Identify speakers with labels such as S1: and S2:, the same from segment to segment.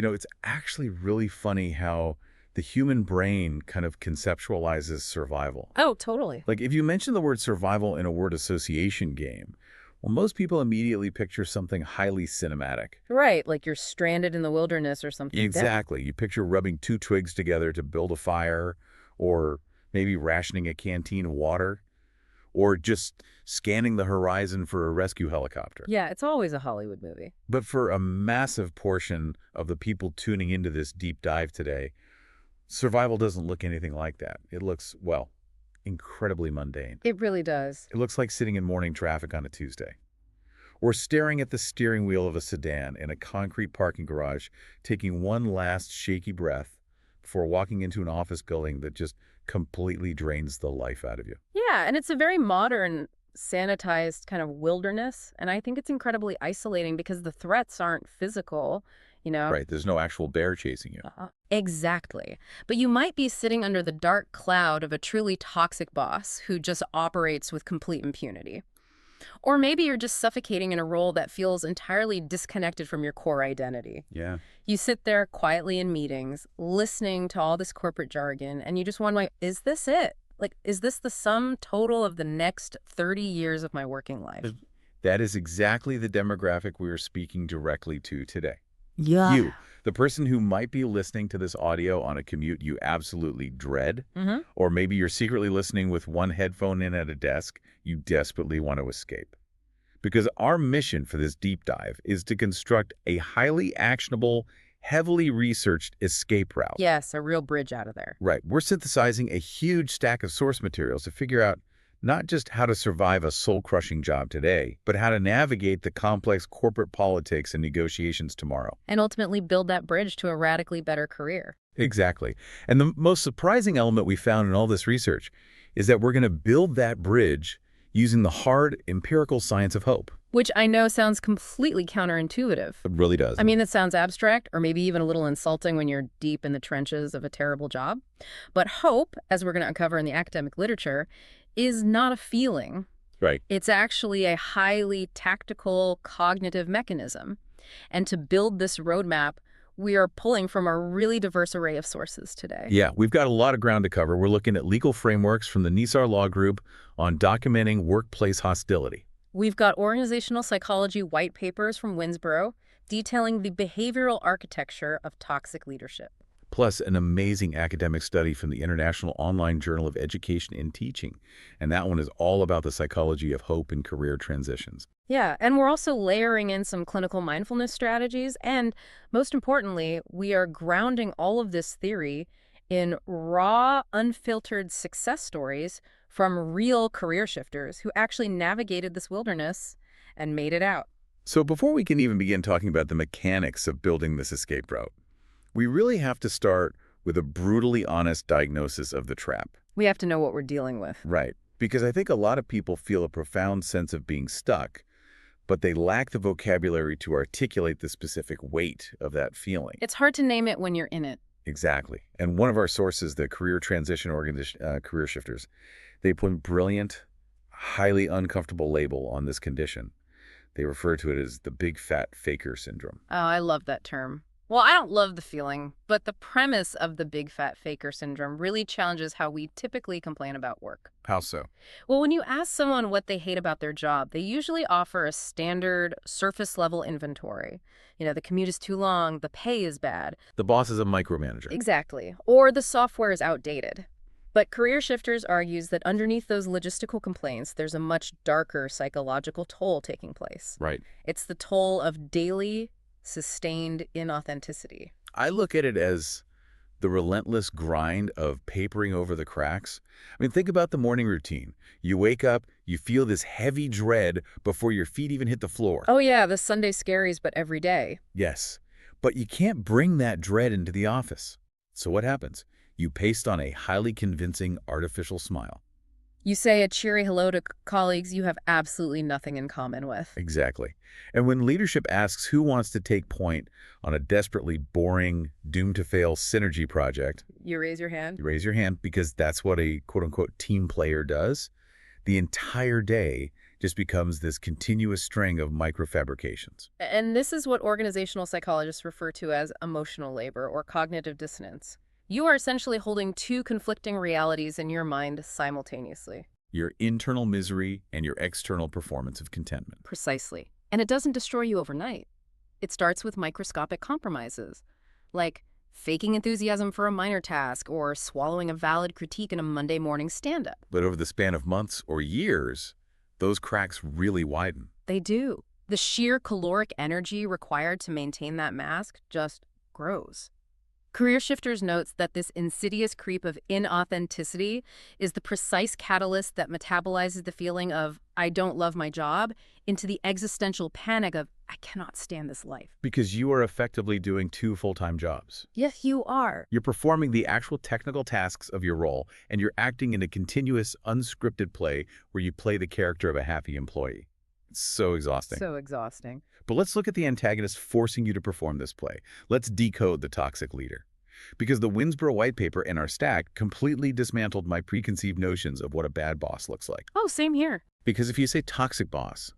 S1: It's actually really funny how the human brain kind of conceptualizes survival.
S2: Oh, totally.
S1: Like if you mention the word survival in a word association game, well, most people immediately picture something highly cinematic.
S2: Right, like you're stranded in the wilderness or something.
S1: Exactly. You picture rubbing two twigs together to build a fire, or maybe rationing a canteen of water, or just scanning the horizon for a rescue helicopter.
S2: Yeah, it's always a Hollywood movie.
S1: But for a massive portion of the people tuning into this deep dive today, survival doesn't look anything like that. It looks, well, incredibly mundane.
S2: It really does.
S1: It looks like sitting in morning traffic on a Tuesday, or staring at the steering wheel of a sedan in a concrete parking garage, taking one last shaky breath before walking into an office building that just completely drains the life out of you.
S2: Yeah, and it's a very modern, sanitized kind of wilderness, and I think it's incredibly isolating because the threats aren't physical, you know?
S1: Right, there's no actual bear chasing you.
S2: Exactly. But you might be sitting under the dark cloud of a truly toxic boss who just operates with complete impunity. Or maybe you're just suffocating in a role that feels entirely disconnected from your core identity.
S1: Yeah.
S2: You sit there quietly in meetings, listening to all this corporate jargon, and you just wonder, like, is this it? Like, is this the sum total of the next 30 years of my working life?
S1: That is exactly the demographic we are speaking directly to today.
S2: Yeah.
S1: You, the person who might be listening to this audio on a commute you absolutely dread, or maybe you're secretly listening with one headphone in at a desk you desperately want to escape. Because our mission for this deep dive is to construct a highly actionable, heavily researched escape route.
S2: Yes, a real bridge out of there.
S1: Right. We're synthesizing a huge stack of source materials to figure out not just how to survive a soul-crushing job today, but how to navigate the complex corporate politics and negotiations tomorrow.
S2: And ultimately build that bridge to a radically better career.
S1: Exactly. And the most surprising element we found in all this research is that we're going to build that bridge using the hard, empirical science of hope.
S2: Which I know sounds completely counterintuitive.
S1: It really does.
S2: I mean, that sounds abstract or maybe even a little insulting when you're deep in the trenches of a terrible job. But hope, as we're going to uncover in the academic literature, is not a feeling.
S1: Right.
S2: It's actually a highly tactical cognitive mechanism. And to build this roadmap, we are pulling from a really diverse array of sources today.
S1: Yeah, we've got a lot of ground to cover. We're looking at legal frameworks from the Nisar Law Group on documenting workplace hostility.
S2: We've got organizational psychology white papers from Winsboro detailing the behavioral architecture of toxic leadership.
S1: Plus an amazing academic study from the International Online Journal of Education and Teaching. And that one is all about the psychology of hope and career transitions.
S2: Yeah, and we're also layering in some clinical mindfulness strategies. And most importantly, we are grounding all of this theory in raw, unfiltered success stories from real career shifters who actually navigated this wilderness and made it out.
S1: So before we can even begin talking about the mechanics of building this escape route, we really have to start with a brutally honest diagnosis of the trap.
S2: We have to know what we're dealing with.
S1: Right. Because I think a lot of people feel a profound sense of being stuck, but they lack the vocabulary to articulate the specific weight of that feeling.
S2: It's hard to name it when you're in it.
S1: Exactly. And one of our sources, the Career Transition Organization, Career Shifters, they put a brilliant, highly uncomfortable label on this condition. They refer to it as the big fat faker syndrome.
S2: Oh, I love that term. Well, I don't love the feeling, but the premise of the big fat faker syndrome really challenges how we typically complain about work.
S1: How so?
S2: Well, when you ask someone what they hate about their job, they usually offer a standard surface-level inventory. You know, the commute is too long, the pay is bad.
S1: The boss is a micromanager.
S2: Exactly. Or the software is outdated. But Career Shifters argues that underneath those logistical complaints, there's a much darker psychological toll taking place.
S1: Right.
S2: It's the toll of daily, sustained inauthenticity.
S1: I look at it as the relentless grind of papering over the cracks. I mean, think about the morning routine. You wake up, you feel this heavy dread before your feet even hit the floor.
S2: Oh yeah, the Sunday scaries, but every day.
S1: Yes, but you can't bring that dread into the office. So what happens? You paste on a highly convincing artificial smile.
S2: You say a cheery hello to colleagues you have absolutely nothing in common with.
S1: Exactly. And when leadership asks who wants to take point on a desperately boring, doomed-to-fail synergy project,
S2: You raise your hand?
S1: you raise your hand because that's what a quote-unquote team player does. The entire day just becomes this continuous string of microfabrications.
S2: And this is what organizational psychologists refer to as emotional labor or cognitive dissonance. You are essentially holding two conflicting realities in your mind simultaneously.
S1: Your internal misery and your external performance of contentment.
S2: Precisely. And it doesn't destroy you overnight. It starts with microscopic compromises, like faking enthusiasm for a minor task or swallowing a valid critique in a Monday morning stand-up.
S1: But over the span of months or years, those cracks really widen.
S2: They do. The sheer caloric energy required to maintain that mask just grows. Career Shifters notes that this insidious creep of inauthenticity is the precise catalyst that metabolizes the feeling of, I don't love my job, into the existential panic of, I cannot stand this life.
S1: Because you are effectively doing two full-time jobs.
S2: Yes, you are.
S1: You're performing the actual technical tasks of your role, and you're acting in a continuous, unscripted play where you play the character of a happy employee. It's so exhausting.
S2: So exhausting.
S1: But let's look at the antagonist forcing you to perform this play. Let's decode the toxic leader. Because the Winsboro White Paper and our stack completely dismantled my preconceived notions of what a bad boss looks like.
S2: Oh, same here.
S1: Because if you say toxic boss,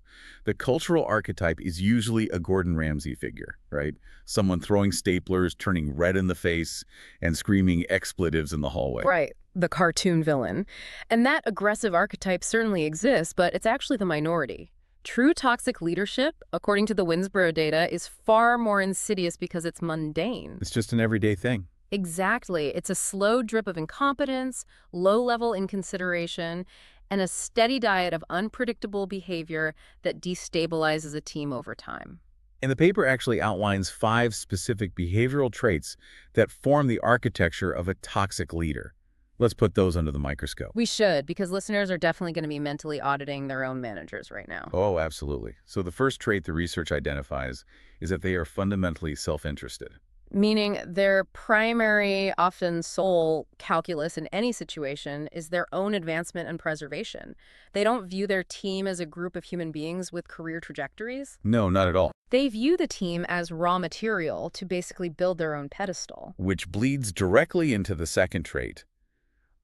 S1: the cultural archetype is usually a Gordon Ramsay figure, right? Someone throwing staplers, turning red in the face, and screaming expletives in the hallway.
S2: Right, the cartoon villain. And that aggressive archetype certainly exists, but it's actually the minority. True toxic leadership, according to the Winsboro data, is far more insidious because it's mundane.
S1: It's just an everyday thing.
S2: Exactly. It's a slow drip of incompetence, low-level inconsideration, and a steady diet of unpredictable behavior that destabilizes a team over time.
S1: And the paper actually outlines 5 specific behavioral traits that form the architecture of a toxic leader. Let's put those under the microscope.
S2: We should, because listeners are definitely going to be mentally auditing their own managers right now.
S1: Oh, absolutely. So the first trait the research identifies is that they are fundamentally self-interested.
S2: Meaning their primary, often sole calculus in any situation is their own advancement and preservation. They don't view their team as a group of human beings with career trajectories.
S1: No, not at all.
S2: They view the team as raw material to basically build their own pedestal.
S1: Which bleeds directly into the second trait,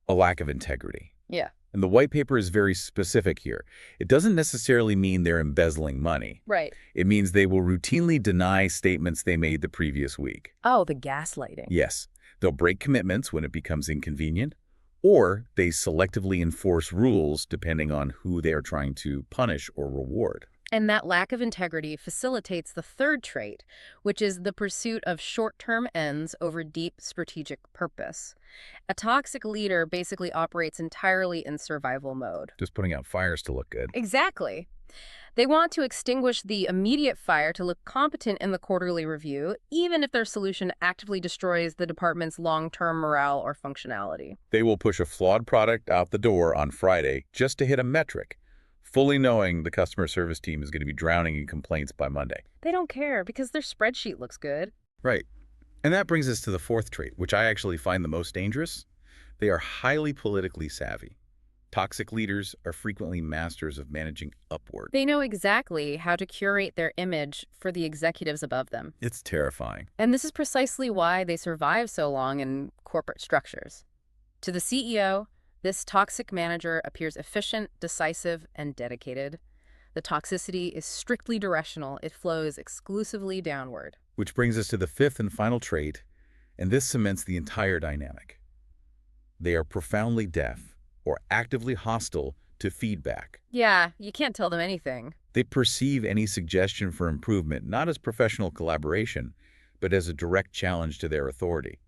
S1: a lack of integrity.
S2: Yeah.
S1: And the white paper is very specific here. It doesn't necessarily mean they're embezzling money.
S2: Right.
S1: It means they will routinely deny statements they made the previous week.
S2: Oh, the gaslighting.
S1: Yes, they'll break commitments when it becomes inconvenient, or they selectively enforce rules depending on who they are trying to punish or reward.
S2: And that lack of integrity facilitates the third trait, which is the pursuit of short-term ends over deep strategic purpose. A toxic leader basically operates entirely in survival mode.
S1: Just putting out fires to look good.
S2: Exactly. They want to extinguish the immediate fire to look competent in the quarterly review, even if their solution actively destroys the department's long-term morale or functionality.
S1: They will push a flawed product out the door on Friday just to hit a metric, fully knowing the customer service team is going to be drowning in complaints by Monday.
S2: They don't care because their spreadsheet looks good.
S1: Right. And that brings us to the fourth trait, which I actually find the most dangerous. They are highly politically savvy. Toxic leaders are frequently masters of managing upward.
S2: They know exactly how to curate their image for the executives above them.
S1: It's terrifying.
S2: And this is precisely why they survive so long in corporate structures. To the CEO, this toxic manager appears efficient, decisive, and dedicated. The toxicity is strictly directional. It flows exclusively downward.
S1: Which brings us to the fifth and final trait, and this cements the entire dynamic. They are profoundly deaf or actively hostile to feedback.
S2: Yeah, you can't tell them anything.
S1: They perceive any suggestion for improvement not as professional collaboration, but as a direct challenge to their authority.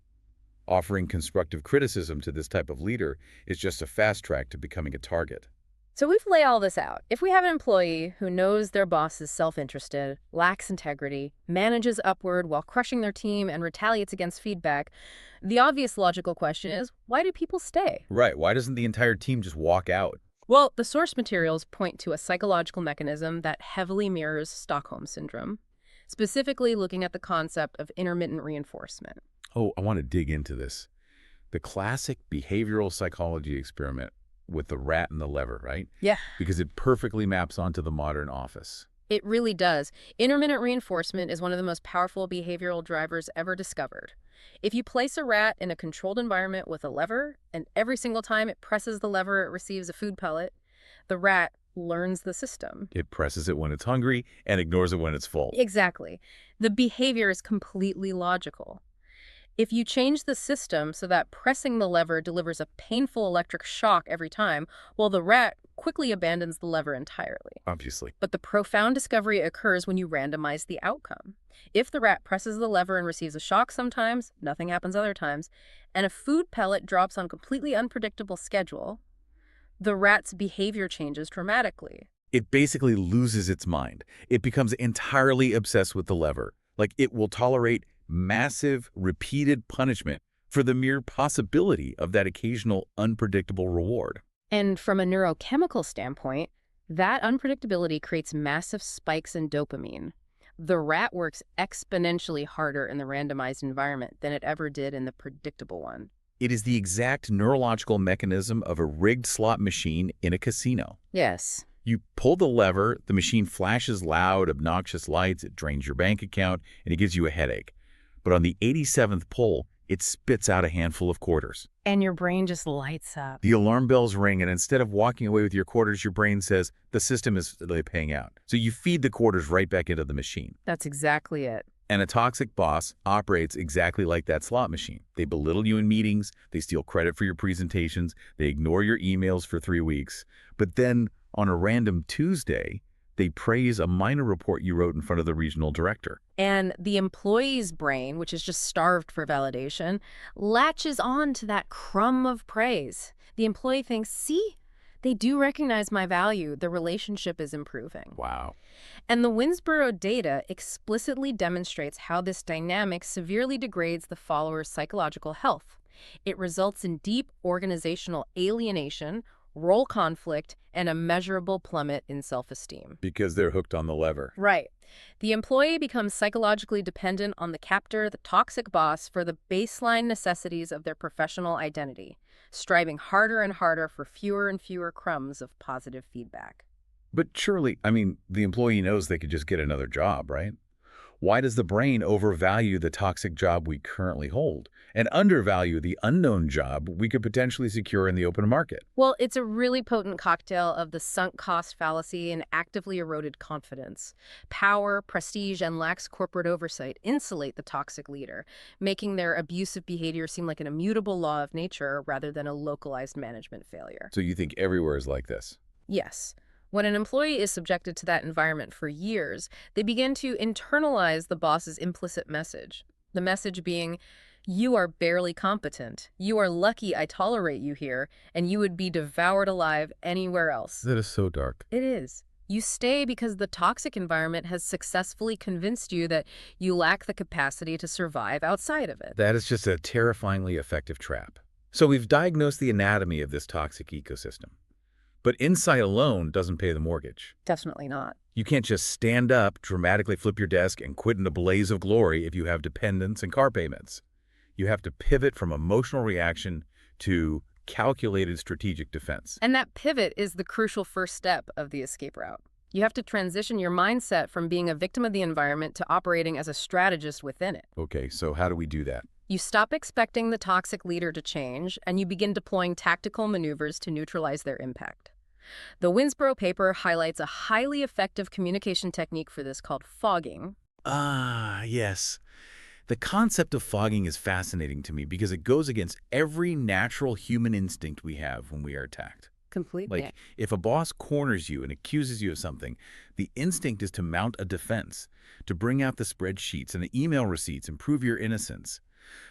S1: Offering constructive criticism to this type of leader is just a fast track to becoming a target.
S2: So we've laid all this out. If we have an employee who knows their boss is self-interested, lacks integrity, manages upward while crushing their team, and retaliates against feedback, the obvious logical question is, why do people stay?
S1: Right. Why doesn't the entire team just walk out?
S2: Well, the source materials point to a psychological mechanism that heavily mirrors Stockholm Syndrome, specifically looking at the concept of intermittent reinforcement.
S1: Oh, I want to dig into this. The classic behavioral psychology experiment with the rat and the lever, right?
S2: Yeah.
S1: Because it perfectly maps onto the modern office.
S2: It really does. Intermittent reinforcement is one of the most powerful behavioral drivers ever discovered. If you place a rat in a controlled environment with a lever, and every single time it presses the lever it receives a food pellet, the rat learns the system.
S1: It presses it when it's hungry and ignores it when it's full.
S2: Exactly. The behavior is completely logical. If you change the system so that pressing the lever delivers a painful electric shock every time, well, the rat quickly abandons the lever entirely.
S1: Obviously.
S2: But the profound discovery occurs when you randomize the outcome. If the rat presses the lever and receives a shock sometimes, nothing happens other times, and a food pellet drops on a completely unpredictable schedule, the rat's behavior changes dramatically.
S1: It basically loses its mind. It becomes entirely obsessed with the lever. Like, it will tolerate massive, repeated punishment for the mere possibility of that occasional unpredictable reward.
S2: And from a neurochemical standpoint, that unpredictability creates massive spikes in dopamine. The rat works exponentially harder in the randomized environment than it ever did in the predictable one.
S1: It is the exact neurological mechanism of a rigged slot machine in a casino.
S2: Yes.
S1: You pull the lever, the machine flashes loud, obnoxious lights, it drains your bank account, and it gives you a headache. But on the 87th pull, it spits out a handful of quarters.
S2: And your brain just lights up.
S1: The alarm bells ring, and instead of walking away with your quarters, your brain says, the system is paying out. So you feed the quarters right back into the machine.
S2: That's exactly it.
S1: And a toxic boss operates exactly like that slot machine. They belittle you in meetings, they steal credit for your presentations, they ignore your emails for 3 weeks. But then, on a random Tuesday, they praise a minor report you wrote in front of the regional director.
S2: And the employee's brain, which is just starved for validation, latches on to that crumb of praise. The employee thinks, see, they do recognize my value. The relationship is improving.
S1: Wow.
S2: And the Winsboro data explicitly demonstrates how this dynamic severely degrades the follower's psychological health. It results in deep organizational alienation, role conflict, and a measurable plummet in self-esteem.
S1: Because they're hooked on the lever.
S2: Right. The employee becomes psychologically dependent on the captor, the toxic boss, for the baseline necessities of their professional identity, striving harder and harder for fewer and fewer crumbs of positive feedback.
S1: But surely, the employee knows they could just get another job, right? Why does the brain overvalue the toxic job we currently hold and undervalue the unknown job we could potentially secure in the open market?
S2: Well, it's a really potent cocktail of the sunk cost fallacy and actively eroded confidence. Power, prestige, and lax corporate oversight insulate the toxic leader, making their abusive behavior seem like an immutable law of nature rather than a localized management failure.
S1: So you think everywhere is like this?
S2: Yes. When an employee is subjected to that environment for years, they begin to internalize the boss's implicit message. The message being, you are barely competent, you are lucky I tolerate you here, and you would be devoured alive anywhere else.
S1: That is so dark.
S2: It is. You stay because the toxic environment has successfully convinced you that you lack the capacity to survive outside of it.
S1: That is just a terrifyingly effective trap. So we've diagnosed the anatomy of this toxic ecosystem. But insight alone doesn't pay the mortgage.
S2: Definitely not.
S1: You can't just stand up, dramatically flip your desk, and quit in a blaze of glory if you have dependents and car payments. You have to pivot from emotional reaction to calculated strategic defense.
S2: And that pivot is the crucial first step of the escape route. You have to transition your mindset from being a victim of the environment to operating as a strategist within it.
S1: Okay, so how do we do that?
S2: You stop expecting the toxic leader to change, and you begin deploying tactical maneuvers to neutralize their impact. The Winsboro paper highlights a highly effective communication technique for this called fogging.
S1: Ah, yes. The concept of fogging is fascinating to me because it goes against every natural human instinct we have when we are attacked.
S2: Completely.
S1: Like, if a boss corners you and accuses you of something, the instinct is to mount a defense, to bring out the spreadsheets and the email receipts and prove your innocence.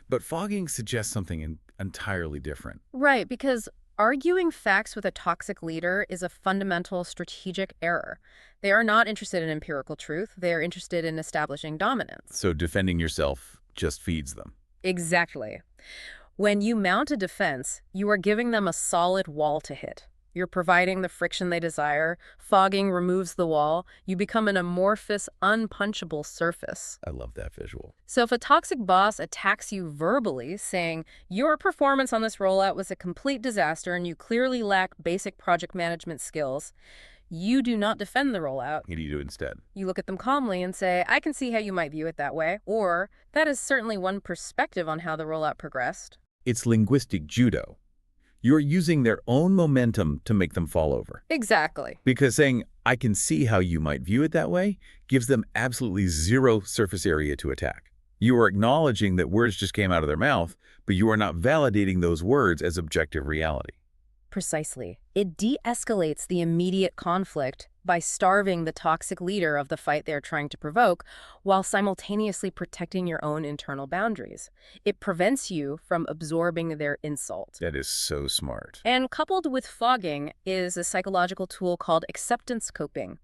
S1: But fogging suggests something entirely different.
S2: Right, because arguing facts with a toxic leader is a fundamental strategic error. They are not interested in empirical truth. They are interested in establishing dominance.
S1: So defending yourself just feeds them.
S2: Exactly. When you mount a defense, you are giving them a solid wall to hit. You're providing the friction they desire. Fogging removes the wall. You become an amorphous, unpunchable surface.
S1: I love that visual.
S2: So if a toxic boss attacks you verbally, saying, your performance on this rollout was a complete disaster and you clearly lack basic project management skills, you do not defend the rollout.
S1: What do you do instead?
S2: You look at them calmly and say, I can see how you might view it that way, or that is certainly one perspective on how the rollout progressed.
S1: It's linguistic judo. You're using their own momentum to make them fall over.
S2: Exactly.
S1: Because saying, I can see how you might view it that way, gives them absolutely zero surface area to attack. You are acknowledging that words just came out of their mouth, but you are not validating those words as objective reality.
S2: Precisely. It de-escalates the immediate conflict by starving the toxic leader of the fight they're trying to provoke while simultaneously protecting your own internal boundaries. It prevents you from absorbing their insult.
S1: That is so smart.
S2: And coupled with fogging is a psychological tool called acceptance coping.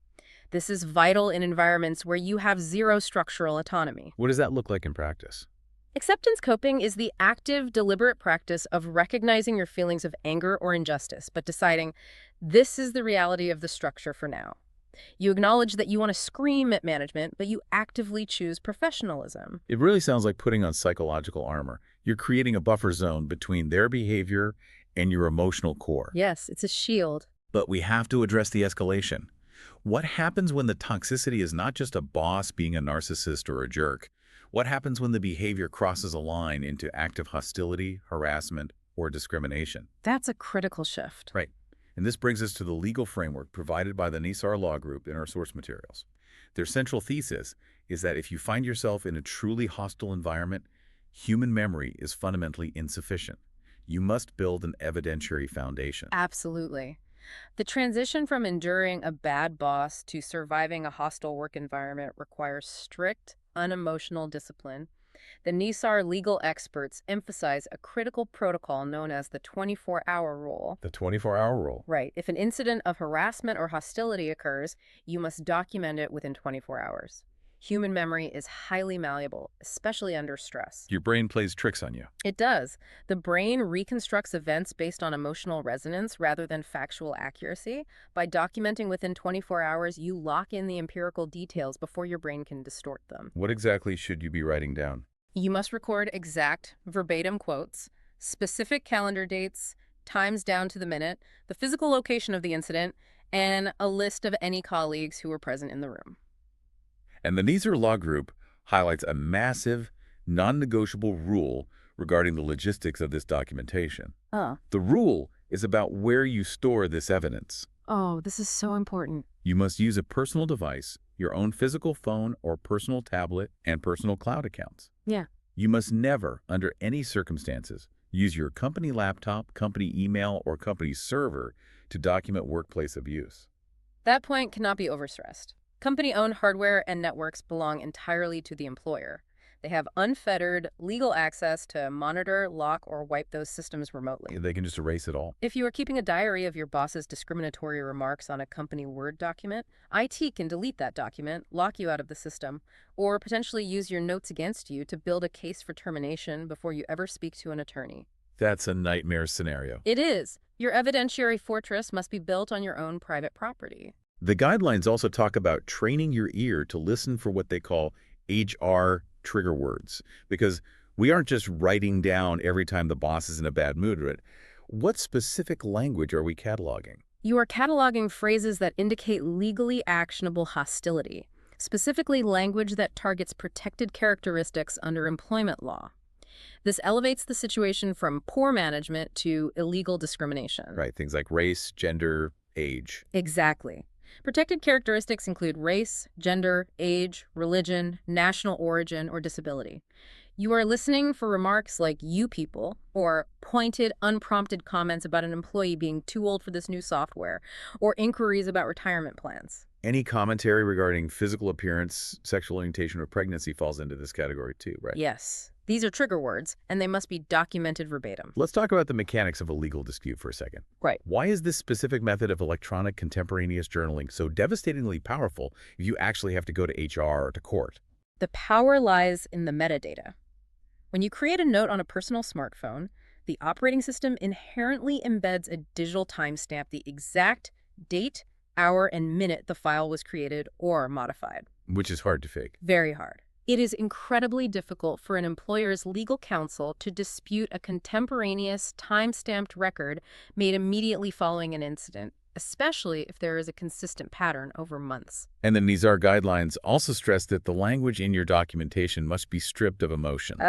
S2: This is vital in environments where you have zero structural autonomy.
S1: What does that look like in practice?
S2: Acceptance coping is the active, deliberate practice of recognizing your feelings of anger or injustice, but deciding, this is the reality of the structure for now. You acknowledge that you want to scream at management, but you actively choose professionalism.
S1: It really sounds like putting on psychological armor. You're creating a buffer zone between their behavior and your emotional core.
S2: Yes, it's a shield.
S1: But we have to address the escalation. What happens when the toxicity is not just a boss being a narcissist or a jerk? What happens when the behavior crosses a line into active hostility, harassment, or discrimination?
S2: That's a critical shift.
S1: Right. And this brings us to the legal framework provided by the NISAR Law Group in our source materials. Their central thesis is that if you find yourself in a truly hostile environment, human memory is fundamentally insufficient. You must build an evidentiary foundation.
S2: Absolutely. The transition from enduring a bad boss to surviving a hostile work environment requires strict, unemotional discipline. The NISAR legal experts emphasize a critical protocol known as the 24-hour rule.
S1: The 24-hour rule.
S2: Right. If an incident of harassment or hostility occurs, you must document it within 24 hours. Human memory is highly malleable, especially under stress.
S1: Your brain plays tricks on you.
S2: It does. The brain reconstructs events based on emotional resonance rather than factual accuracy. By documenting within 24 hours, you lock in the empirical details before your brain can distort them.
S1: What exactly should you be writing down?
S2: You must record exact, verbatim quotes, specific calendar dates, times down to the minute, the physical location of the incident, and a list of any colleagues who were present in the room.
S1: And the NISAR Law Group highlights a massive, non-negotiable rule regarding the logistics of this documentation. The rule is about where you store this evidence.
S2: Oh, this is so important.
S1: You must use a personal device, your own physical phone or personal tablet, and personal cloud accounts.
S2: Yeah.
S1: You must never, under any circumstances, use your company laptop, company email, or company server to document workplace abuse.
S2: That point cannot be overstressed. Company-owned hardware and networks belong entirely to the employer. They have unfettered legal access to monitor, lock, or wipe those systems remotely.
S1: They can just erase it all.
S2: If you are keeping a diary of your boss's discriminatory remarks on a company Word document, IT can delete that document, lock you out of the system, or potentially use your notes against you to build a case for termination before you ever speak to an attorney.
S1: That's a nightmare scenario.
S2: It is. Your evidentiary fortress must be built on your own private property.
S1: The guidelines also talk about training your ear to listen for what they call HR trigger words, because we aren't just writing down every time the boss is in a bad mood. What specific language are we cataloging?
S2: You are cataloging phrases that indicate legally actionable hostility, specifically language that targets protected characteristics under employment law. This elevates the situation from poor management to illegal discrimination.
S1: Right, things like race, gender, age.
S2: Exactly. Protected characteristics include race, gender, age, religion, national origin, or disability. You are listening for remarks like "you people" or pointed, unprompted comments about an employee being too old for this new software, or inquiries about retirement plans.
S1: Any commentary regarding physical appearance, sexual orientation, or pregnancy falls into this category too, right?
S2: Yes. These are trigger words, and they must be documented verbatim.
S1: Let's talk about the mechanics of a legal dispute for a second.
S2: Right.
S1: Why is this specific method of electronic contemporaneous journaling so devastatingly powerful if you actually have to go to HR or to court?
S2: The power lies in the metadata. When you create a note on a personal smartphone, the operating system inherently embeds a digital timestamp, the exact date, hour, and minute the file was created or modified.
S1: Which is hard to fake.
S2: Very hard. It is incredibly difficult for an employer's legal counsel to dispute a contemporaneous, time-stamped record made immediately following an incident, especially if there is a consistent pattern over months.
S1: And the NISAR guidelines also stress that the language in your documentation must be stripped of emotion.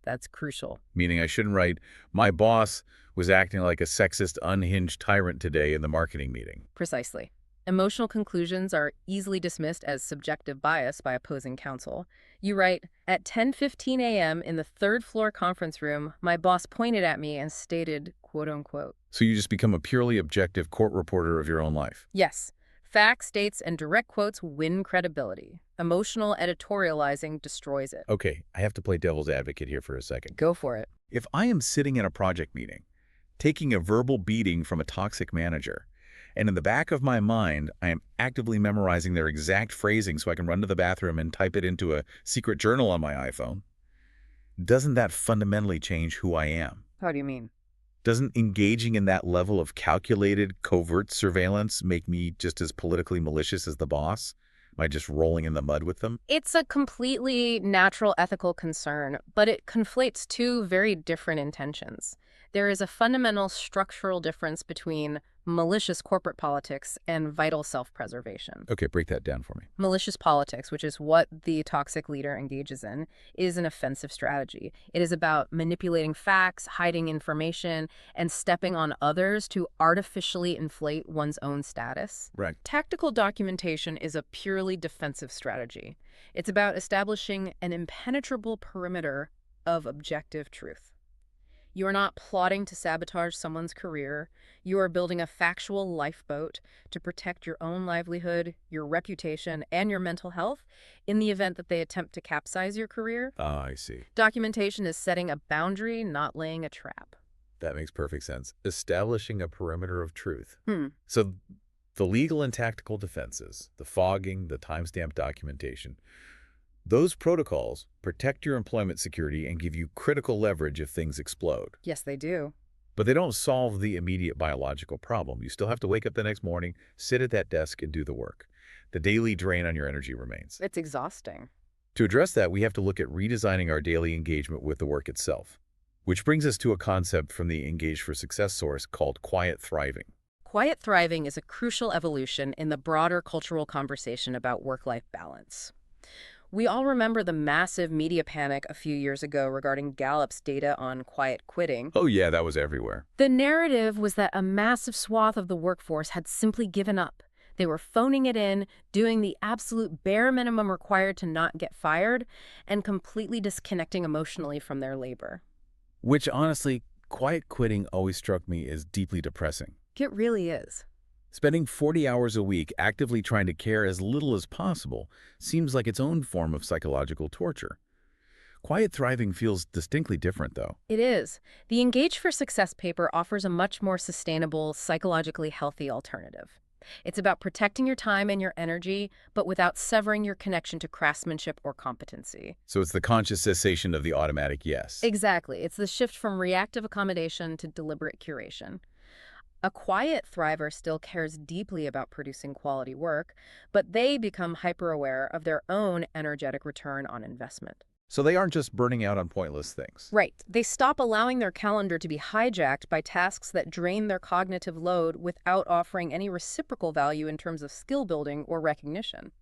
S2: That's crucial.
S1: Meaning I shouldn't write, "My boss was acting like a sexist, unhinged tyrant today in the marketing meeting."
S2: Precisely. Emotional conclusions are easily dismissed as subjective bias by opposing counsel. You write, at 10:15 a.m. in the third floor conference room, my boss pointed at me and stated, quote unquote.
S1: So you just become a purely objective court reporter of your own life.
S2: Yes. Facts, dates, and direct quotes win credibility. Emotional editorializing destroys it.
S1: Okay, I have to play devil's advocate here for a second.
S2: Go for it.
S1: If I am sitting in a project meeting, taking a verbal beating from a toxic manager, and in the back of my mind, I am actively memorizing their exact phrasing so I can run to the bathroom and type it into a secret journal on my iPhone, doesn't that fundamentally change who I am?
S2: How do you mean?
S1: Doesn't engaging in that level of calculated, covert surveillance make me just as politically malicious as the boss? Am I just rolling in the mud with them?
S2: It's a completely natural ethical concern, but it conflates two very different intentions. There is a fundamental structural difference between malicious corporate politics and vital self-preservation.
S1: Okay, break that down for me.
S2: Malicious politics, which is what the toxic leader engages in, is an offensive strategy. It is about manipulating facts, hiding information, and stepping on others to artificially inflate one's own status.
S1: Right.
S2: Tactical documentation is a purely defensive strategy. It's about establishing an impenetrable perimeter of objective truth. You are not plotting to sabotage someone's career. You are building a factual lifeboat to protect your own livelihood, your reputation, and your mental health in the event that they attempt to capsize your career.
S1: Ah, I see.
S2: Documentation is setting a boundary, not laying a trap.
S1: That makes perfect sense. Establishing a perimeter of truth.
S2: Hmm.
S1: So the legal and tactical defenses, the fogging, the timestamp documentation, those protocols protect your employment security and give you critical leverage if things explode.
S2: Yes, they do.
S1: But they don't solve the immediate biological problem. You still have to wake up the next morning, sit at that desk, and do the work. The daily drain on your energy remains.
S2: It's exhausting.
S1: To address that, we have to look at redesigning our daily engagement with the work itself, which brings us to a concept from the Engage for Success source called quiet thriving.
S2: Quiet thriving is a crucial evolution in the broader cultural conversation about work-life balance. We all remember the massive media panic a few years ago regarding Gallup's data on quiet quitting.
S1: Oh yeah, that was everywhere.
S2: The narrative was that a massive swath of the workforce had simply given up. They were phoning it in, doing the absolute bare minimum required to not get fired, and completely disconnecting emotionally from their labor.
S1: Which honestly, quiet quitting always struck me as deeply depressing.
S2: It really is.
S1: Spending 40 hours a week actively trying to care as little as possible seems like its own form of psychological torture. Quiet thriving feels distinctly different, though.
S2: It is. The Engage for Success paper offers a much more sustainable, psychologically healthy alternative. It's about protecting your time and your energy, but without severing your connection to craftsmanship or competency.
S1: So it's the conscious cessation of the automatic yes.
S2: Exactly. It's the shift from reactive accommodation to deliberate curation. A quiet thriver still cares deeply about producing quality work, but they become hyper-aware of their own energetic return on investment.
S1: So they aren't just burning out on pointless things.
S2: Right. They stop allowing their calendar to be hijacked by tasks that drain their cognitive load without offering any reciprocal value in terms of skill building or recognition.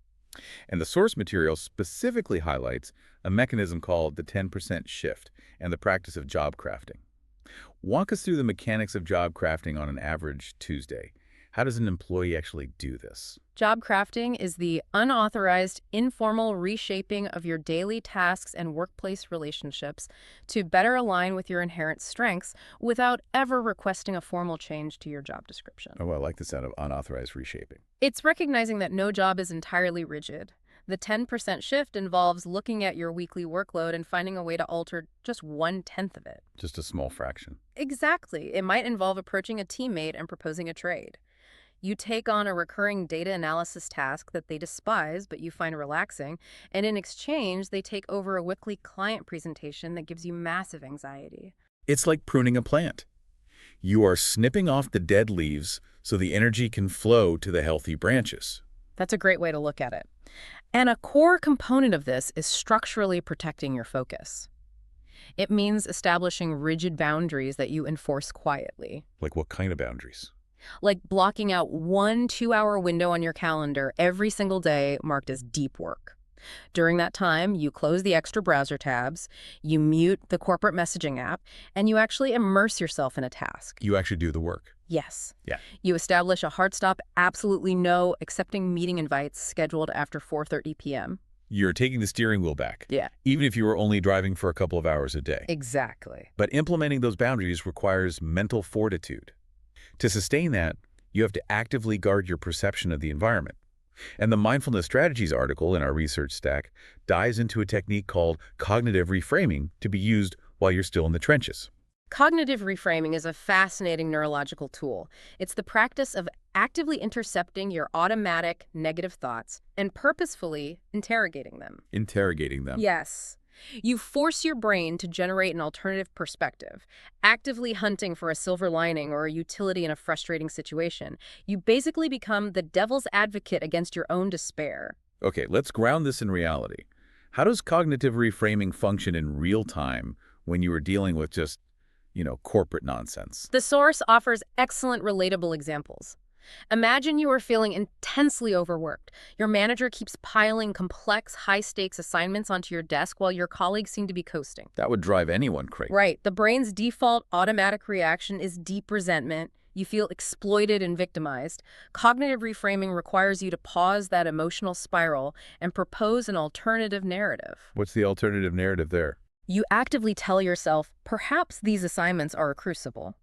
S1: And the source material specifically highlights a mechanism called the 10% shift and the practice of job crafting. Walk us through the mechanics of job crafting on an average Tuesday. How does an employee actually do this?
S2: Job crafting is the unauthorized, informal reshaping of your daily tasks and workplace relationships to better align with your inherent strengths without ever requesting a formal change to your job description.
S1: Oh, I like the sound of unauthorized reshaping.
S2: It's recognizing that no job is entirely rigid. The 10% shift involves looking at your weekly workload and finding a way to alter just 1/10 of it.
S1: Just a small fraction.
S2: Exactly. It might involve approaching a teammate and proposing a trade. You take on a recurring data analysis task that they despise but you find relaxing, and in exchange, they take over a weekly client presentation that gives you massive anxiety.
S1: It's like pruning a plant. You are snipping off the dead leaves so the energy can flow to the healthy branches.
S2: That's a great way to look at it. And a core component of this is structurally protecting your focus. It means establishing rigid boundaries that you enforce quietly.
S1: Like what kind of boundaries?
S2: Like blocking out 1 2-hour window on your calendar every single day marked as deep work. During that time, you close the extra browser tabs, you mute the corporate messaging app, and you actually immerse yourself in a task.
S1: You actually do the work.
S2: Yes.
S1: Yeah.
S2: You establish a hard stop, absolutely no accepting meeting invites scheduled after 4:30 p.m.
S1: You're taking the steering wheel back,
S2: Yeah.
S1: even if you were only driving for a couple of hours a day.
S2: Exactly.
S1: But implementing those boundaries requires mental fortitude. To sustain that, you have to actively guard your perception of the environment. And the Mindfulness Strategies article in our research stack dives into a technique called cognitive reframing to be used while you're still in the trenches.
S2: Cognitive reframing is a fascinating neurological tool. It's the practice of actively intercepting your automatic negative thoughts and purposefully interrogating them.
S1: Interrogating them.
S2: Yes. You force your brain to generate an alternative perspective, actively hunting for a silver lining or a utility in a frustrating situation. You basically become the devil's advocate against your own despair.
S1: Okay, let's ground this in reality. How does cognitive reframing function in real time when you are dealing with just, corporate nonsense?
S2: The source offers excellent relatable examples. Imagine you are feeling intensely overworked. Your manager keeps piling complex, high-stakes assignments onto your desk while your colleagues seem to be coasting.
S1: That would drive anyone crazy.
S2: Right. The brain's default automatic reaction is deep resentment. You feel exploited and victimized. Cognitive reframing requires you to pause that emotional spiral and propose an alternative narrative.
S1: What's the alternative narrative there?
S2: You actively tell yourself, perhaps these assignments are a crucible.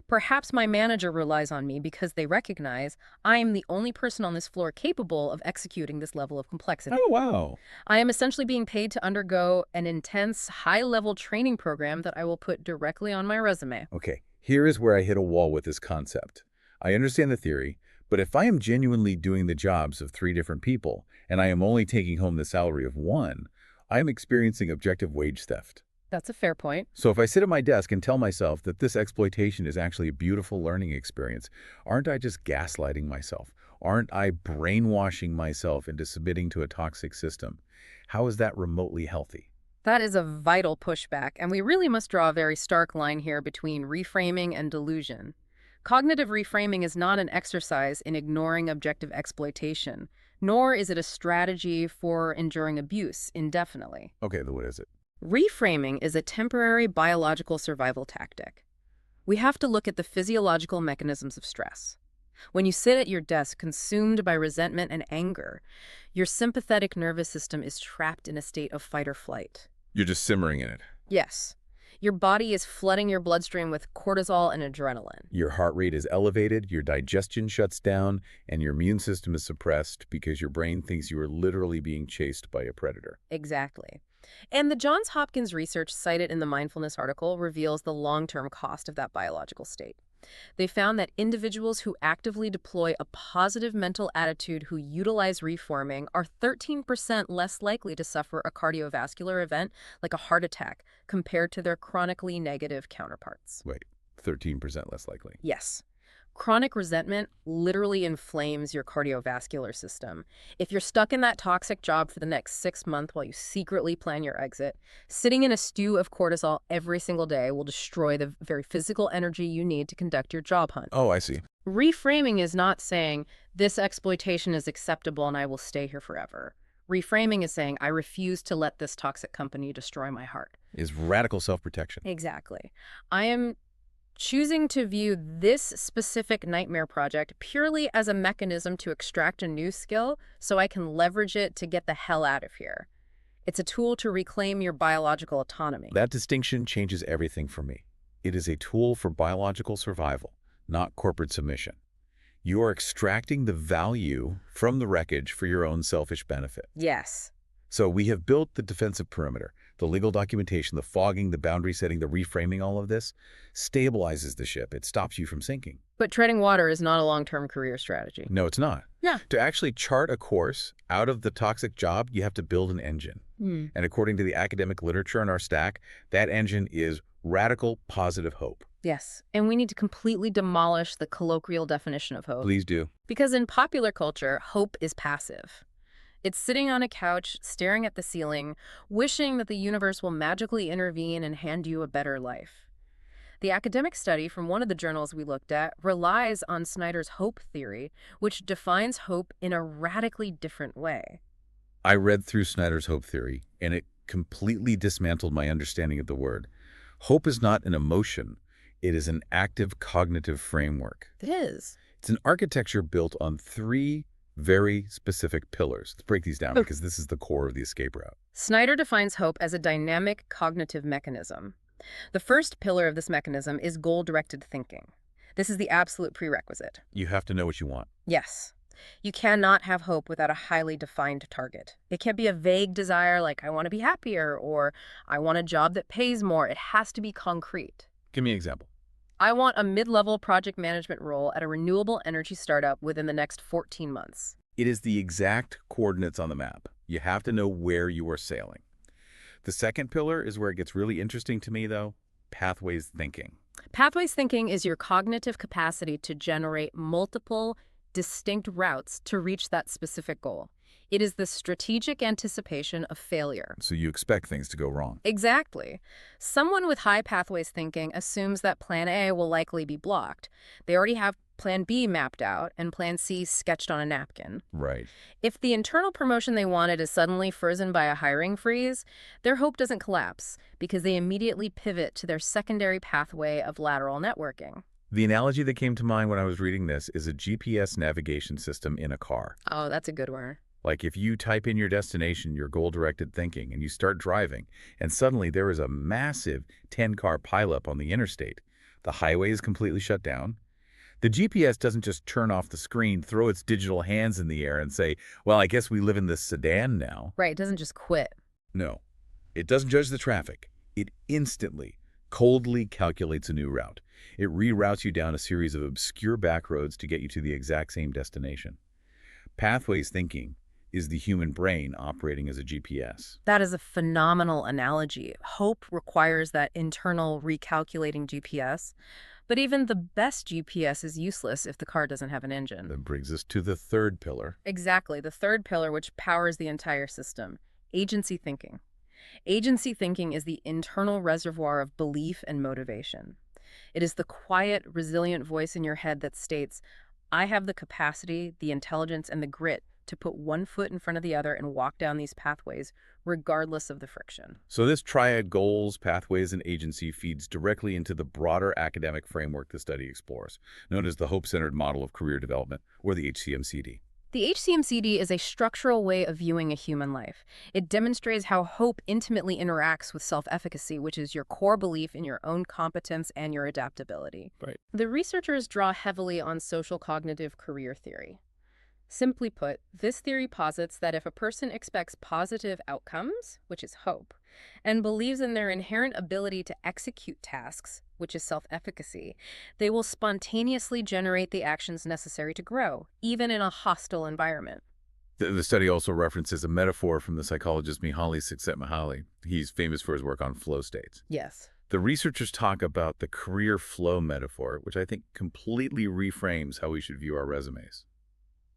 S2: Perhaps my manager relies on me because they recognize I am the only person on this floor capable of executing this level of complexity.
S1: Oh, wow.
S2: I am essentially being paid to undergo an intense, high-level training program that I will put directly on my resume.
S1: Okay, here is where I hit a wall with this concept. I understand the theory, but if I am genuinely doing the jobs of 3 different people, and I am only taking home the salary of one, I am experiencing objective wage theft.
S2: That's a fair point.
S1: So if I sit at my desk and tell myself that this exploitation is actually a beautiful learning experience, aren't I just gaslighting myself? Aren't I brainwashing myself into submitting to a toxic system? How is that remotely healthy?
S2: That is a vital pushback, and we really must draw a very stark line here between reframing and delusion. Cognitive reframing is not an exercise in ignoring objective exploitation, nor is it a strategy for enduring abuse indefinitely.
S1: Okay, then what is it?
S2: Reframing is a temporary biological survival tactic. We have to look at the physiological mechanisms of stress. When you sit at your desk consumed by resentment and anger, your sympathetic nervous system is trapped in a state of fight or flight.
S1: You're just simmering in it.
S2: Yes. Your body is flooding your bloodstream with cortisol and adrenaline.
S1: Your heart rate is elevated, your digestion shuts down, and your immune system is suppressed because your brain thinks you are literally being chased by a predator.
S2: Exactly. And the Johns Hopkins research cited in the mindfulness article reveals the long-term cost of that biological state. They found that individuals who actively deploy a positive mental attitude who utilize reforming are 13% less likely to suffer a cardiovascular event like a heart attack compared to their chronically negative counterparts.
S1: Wait, 13% less likely.
S2: Yes. Chronic resentment literally inflames your cardiovascular system. If you're stuck in that toxic job for the next 6 months while you secretly plan your exit, sitting in a stew of cortisol every single day will destroy the very physical energy you need to conduct your job hunt.
S1: Oh, I see.
S2: Reframing is not saying, this exploitation is acceptable and I will stay here forever. Reframing is saying, I refuse to let this toxic company destroy my heart.
S1: Is radical self-protection.
S2: Exactly. I am choosing to view this specific nightmare project purely as a mechanism to extract a new skill so I can leverage it to get the hell out of here. It's a tool to reclaim your biological autonomy.
S1: That distinction changes everything for me. It is a tool for biological survival, not corporate submission. You are extracting the value from the wreckage for your own selfish benefit.
S2: Yes.
S1: So we have built the defensive perimeter, the legal documentation, the fogging, the boundary setting, the reframing, all of this stabilizes the ship. It stops you from sinking.
S2: But treading water is not a long-term career strategy.
S1: No, it's not.
S2: Yeah.
S1: To actually chart a course out of the toxic job, you have to build an engine. And according to the academic literature in our stack, that engine is radical positive hope.
S2: Yes. And we need to completely demolish the colloquial definition of hope.
S1: Please do.
S2: Because in popular culture, hope is passive. It's sitting on a couch, staring at the ceiling, wishing that the universe will magically intervene and hand you a better life. The academic study from one of the journals we looked at relies on Snyder's hope theory, which defines hope in a radically different way.
S1: I read through Snyder's hope theory, and it completely dismantled my understanding of the word. Hope is not an emotion. It is an active cognitive framework.
S2: It is.
S1: It's an architecture built on three very specific pillars. Let's break these down because this is the core of the escape route.
S2: Snyder defines hope as a dynamic cognitive mechanism. The first pillar of this mechanism is goal-directed thinking. This is the absolute prerequisite.
S1: You have to know what you want.
S2: Yes. You cannot have hope without a highly defined target. It can't be a vague desire like, I want to be happier, or I want a job that pays more. It has to be concrete.
S1: Give me an example.
S2: I want a mid-level project management role at a renewable energy startup within the next 14 months.
S1: It is the exact coordinates on the map. You have to know where you are sailing. The second pillar is where it gets really interesting to me, though, pathways thinking.
S2: Pathways thinking is your cognitive capacity to generate multiple, distinct routes to reach that specific goal. It is the strategic anticipation of failure.
S1: So you expect things to go wrong.
S2: Exactly. Someone with high pathways thinking assumes that plan A will likely be blocked. They already have plan B mapped out and plan C sketched on a napkin.
S1: Right.
S2: If the internal promotion they wanted is suddenly frozen by a hiring freeze, their hope doesn't collapse because they immediately pivot to their secondary pathway of lateral networking.
S1: The analogy that came to mind when I was reading this is a GPS navigation system in a car.
S2: Oh, that's a good one.
S1: Like if you type in your destination, your goal-directed thinking, and you start driving, and suddenly there is a massive 10-car pileup on the interstate. The highway is completely shut down. The GPS doesn't just turn off the screen, throw its digital hands in the air and say, well, I guess we live in this sedan now.
S2: Right, it doesn't just quit.
S1: No, it doesn't judge the traffic. It instantly, coldly calculates a new route. It reroutes you down a series of obscure back roads to get you to the exact same destination. Pathways thinking is the human brain operating as a GPS.
S2: That is a phenomenal analogy. Hope requires that internal recalculating GPS, but even the best GPS is useless if the car doesn't have an engine.
S1: That brings us to the third pillar.
S2: Exactly, the third pillar which powers the entire system, agency thinking. Agency thinking is the internal reservoir of belief and motivation. It is the quiet, resilient voice in your head that states, I have the capacity, the intelligence, and the grit to put one foot in front of the other and walk down these pathways, regardless of the friction.
S1: So this triad, goals, pathways, and agency, feeds directly into the broader academic framework the study explores, known as the Hope-Centered Model of Career Development, or the HCMCD.
S2: The HCMCD is a structural way of viewing a human life. It demonstrates how hope intimately interacts with self-efficacy, which is your core belief in your own competence and your adaptability.
S1: Right.
S2: The researchers draw heavily on social cognitive career theory. Simply put, this theory posits that if a person expects positive outcomes, which is hope, and believes in their inherent ability to execute tasks, which is self-efficacy, they will spontaneously generate the actions necessary to grow, even in a hostile environment.
S1: The study also references a metaphor from the psychologist Mihaly Csikszentmihalyi. He's famous for his work on flow states.
S2: Yes.
S1: The researchers talk about the career flow metaphor, which I think completely reframes how we should view our resumes.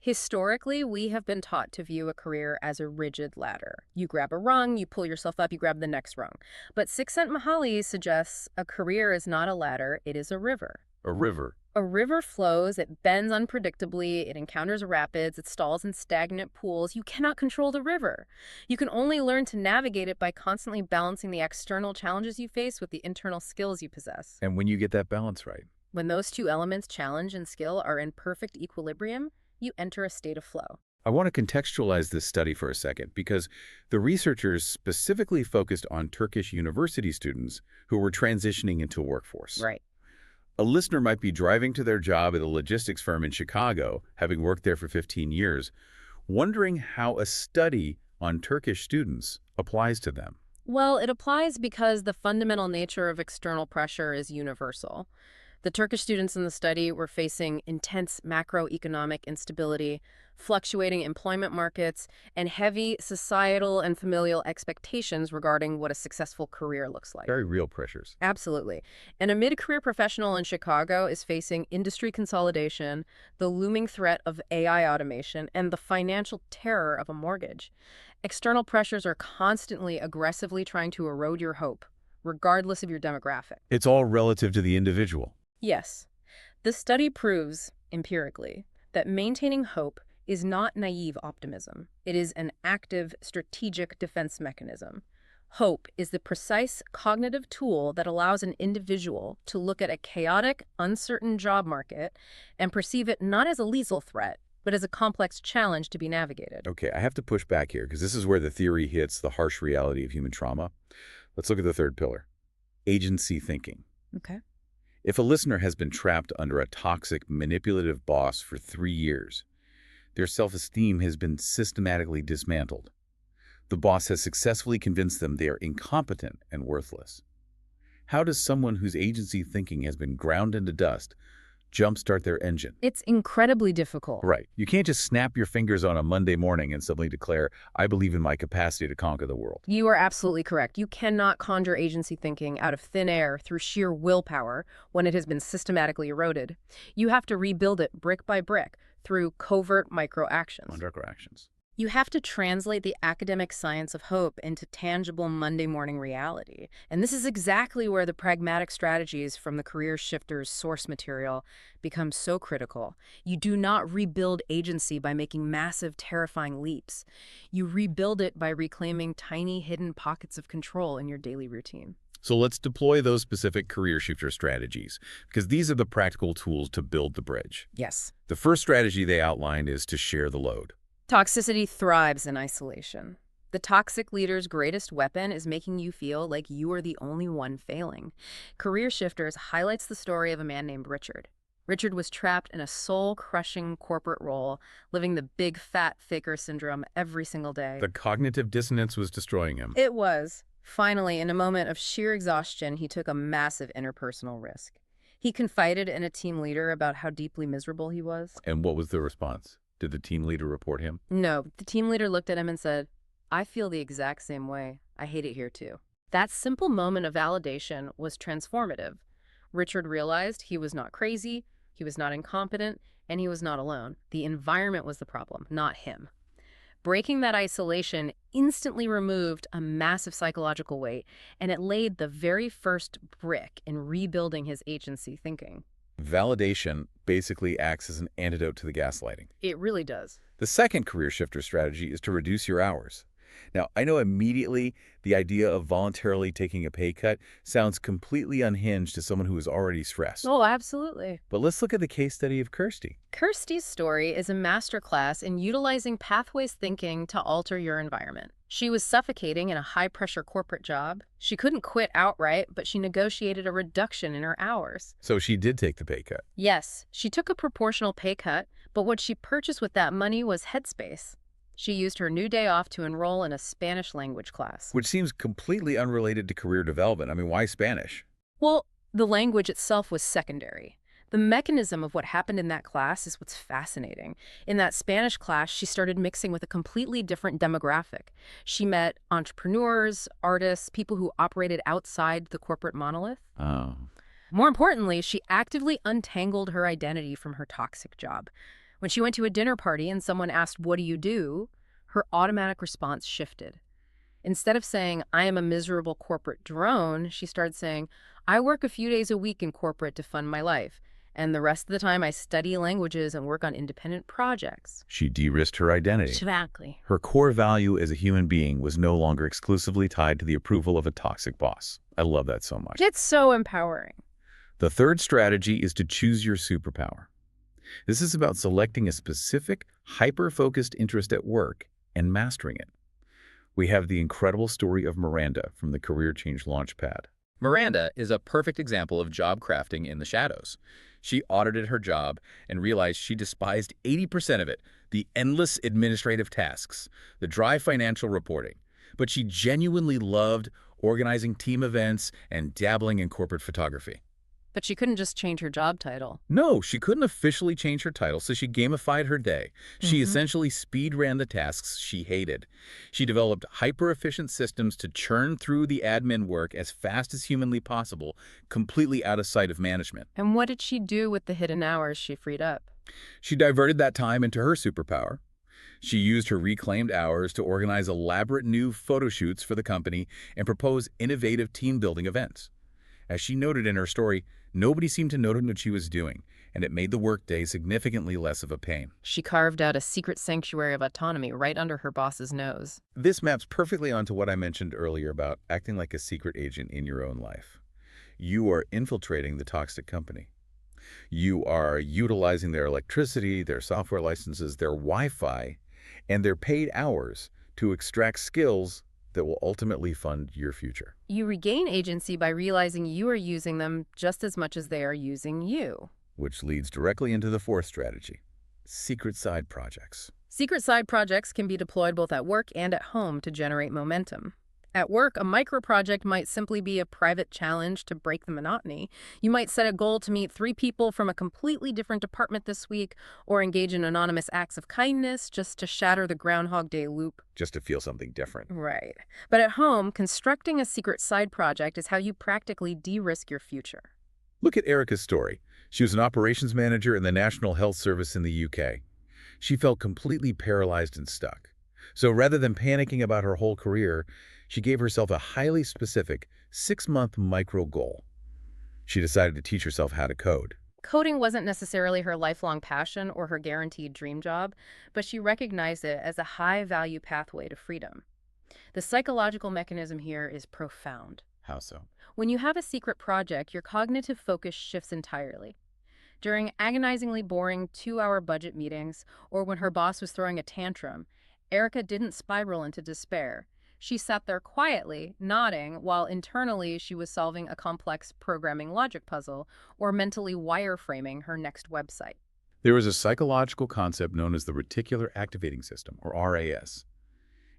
S2: Historically, we have been taught to view a career as a rigid ladder. You grab a rung, you pull yourself up, you grab the next rung. But Csikszentmihalyi suggests a career is not a ladder, it is a river.
S1: A river.
S2: A river flows, it bends unpredictably, it encounters rapids, it stalls in stagnant pools. You cannot control the river. You can only learn to navigate it by constantly balancing the external challenges you face with the internal skills you possess.
S1: And when you get that balance right.
S2: When those two elements, challenge and skill, are in perfect equilibrium, you enter a state of flow.
S1: I want to contextualize this study for a second because the researchers specifically focused on Turkish university students who were transitioning into a workforce.
S2: Right.
S1: A listener might be driving to their job at a logistics firm in Chicago, having worked there for 15 years, wondering how a study on Turkish students applies to them.
S2: Well, it applies because the fundamental nature of external pressure is universal. The Turkish students in the study were facing intense macroeconomic instability, fluctuating employment markets, and heavy societal and familial expectations regarding what a successful career looks like.
S1: Very real pressures.
S2: Absolutely. And a mid-career professional in Chicago is facing industry consolidation, the looming threat of AI automation, and the financial terror of a mortgage. External pressures are constantly aggressively trying to erode your hope, regardless of your demographic.
S1: It's all relative to the individual.
S2: Yes. The study proves, empirically, that maintaining hope is not naive optimism. It is an active, strategic defense mechanism. Hope is the precise cognitive tool that allows an individual to look at a chaotic, uncertain job market and perceive it not as a lethal threat, but as a complex challenge to be navigated.
S1: Okay, I have to push back here because this is where the theory hits the harsh reality of human trauma. Let's look at the third pillar, agency thinking.
S2: Okay.
S1: If a listener has been trapped under a toxic, manipulative boss for 3 years, their self-esteem has been systematically dismantled. The boss has successfully convinced them they are incompetent and worthless. How does someone whose agency thinking has been ground into dust jumpstart their engine?
S2: It's incredibly difficult.
S1: Right. You can't just snap your fingers on a Monday morning and suddenly declare, I believe in my capacity to conquer the world.
S2: You are absolutely correct. You cannot conjure agency thinking out of thin air through sheer willpower when it has been systematically eroded. You have to rebuild it brick by brick through covert micro-actions.
S1: Micro-actions.
S2: You have to translate the academic science of hope into tangible Monday morning reality. And this is exactly where the pragmatic strategies from the Career Shifter's source material become so critical. You do not rebuild agency by making massive, terrifying leaps. You rebuild it by reclaiming tiny, hidden pockets of control in your daily routine.
S1: So let's deploy those specific career shifter strategies, because these are the practical tools to build the bridge.
S2: Yes.
S1: The first strategy they outlined is to share the load.
S2: Toxicity thrives in isolation. The toxic leader's greatest weapon is making you feel like you are the only one failing. Career Shifters highlights the story of a man named Richard. Richard was trapped in a soul-crushing corporate role, living the big fat faker syndrome every single day.
S1: The cognitive dissonance was destroying him.
S2: It was. Finally, in a moment of sheer exhaustion, he took a massive interpersonal risk. He confided in a team leader about how deeply miserable he was.
S1: And what was the response? Did the team leader report him?
S2: No, the team leader looked at him and said, I feel the exact same way. I hate it here too. That simple moment of validation was transformative. Richard realized he was not crazy, he was not incompetent, and he was not alone. The environment was the problem, not him. Breaking that isolation instantly removed a massive psychological weight, and it laid the very first brick in rebuilding his agency thinking.
S1: Validation basically acts as an antidote to the gaslighting.
S2: It really does.
S1: The second career shifter strategy is to reduce your hours. Now, I know immediately the idea of voluntarily taking a pay cut sounds completely unhinged to someone who is already stressed.
S2: Oh, absolutely.
S1: But let's look at the case study of Kirsty.
S2: Kirsty's story is a masterclass in utilizing pathways thinking to alter your environment. She was suffocating in a high-pressure corporate job. She couldn't quit outright, but she negotiated a reduction in her hours.
S1: So she did take the pay cut.
S2: Yes, she took a proportional pay cut, but what she purchased with that money was headspace. She used her new day off to enroll in a Spanish language class.
S1: Which seems completely unrelated to career development. I mean, why Spanish?
S2: Well, the language itself was secondary. The mechanism of what happened in that class is what's fascinating. In that Spanish class, she started mixing with a completely different demographic. She met entrepreneurs, artists, people who operated outside the corporate monolith.
S1: Oh.
S2: More importantly, she actively untangled her identity from her toxic job. When she went to a dinner party and someone asked, "What do you do?" her automatic response shifted. Instead of saying, "I am a miserable corporate drone," she started saying, "I work a few days a week in corporate to fund my life. And the rest of the time I study languages and work on independent projects."
S1: She de-risked her identity.
S2: Exactly.
S1: Her core value as a human being was no longer exclusively tied to the approval of a toxic boss. I love that so much.
S2: It's so empowering.
S1: The third strategy is to choose your superpower. This is about selecting a specific, hyper-focused interest at work and mastering it. We have the incredible story of Miranda from the Career Change Launchpad.
S3: Miranda is a perfect example of job crafting in the shadows. She audited her job and realized she despised 80% of it, the endless administrative tasks, the dry financial reporting. But she genuinely loved organizing team events and dabbling in corporate photography.
S2: But she couldn't just change her job title.
S1: No, she couldn't officially change her title, so she gamified her day. She essentially speed ran the tasks she hated. She developed hyper-efficient systems to churn through the admin work as fast as humanly possible, completely out of sight of management.
S2: And what did she do with the hidden hours she freed up?
S1: She diverted that time into her superpower. She used her reclaimed hours to organize elaborate new photo shoots for the company and propose innovative team-building events.
S3: As she noted in her story, nobody seemed to notice what she was doing, and it made the workday significantly less of a pain.
S2: She carved out a secret sanctuary of autonomy right under her boss's nose.
S3: This maps perfectly onto what I mentioned earlier about acting like a secret agent in your own life. You are infiltrating the toxic company. You are utilizing their electricity, their software licenses, their Wi-Fi, and their paid hours to extract skills that will ultimately fund your future.
S2: You regain agency by realizing you are using them just as much as they are using you.
S3: Which leads directly into the fourth strategy, secret side projects.
S2: Secret side projects can be deployed both at work and at home to generate momentum. At work, a micro project might simply be a private challenge to break the monotony. You might set a goal to meet 3 people from a completely different department this week, or engage in anonymous acts of kindness just to shatter the Groundhog Day loop.
S3: Just to feel something different.
S2: Right. But at home, constructing a secret side project is how you practically de-risk your future.
S3: Look at Erica's story. She was an operations manager in the National Health Service in the UK. She felt completely paralyzed and stuck. So rather than panicking about her whole career, she gave herself a highly specific 6-month micro goal. She decided to teach herself how to code.
S2: Coding wasn't necessarily her lifelong passion or her guaranteed dream job, but she recognized it as a high-value pathway to freedom. The psychological mechanism here is profound.
S3: How so?
S2: When you have a secret project, your cognitive focus shifts entirely. During agonizingly boring 2-hour budget meetings, or when her boss was throwing a tantrum, Erica didn't spiral into despair. She sat there quietly, nodding, while internally she was solving a complex programming logic puzzle or mentally wireframing her next website.
S3: There is a psychological concept known as the reticular activating system, or RAS.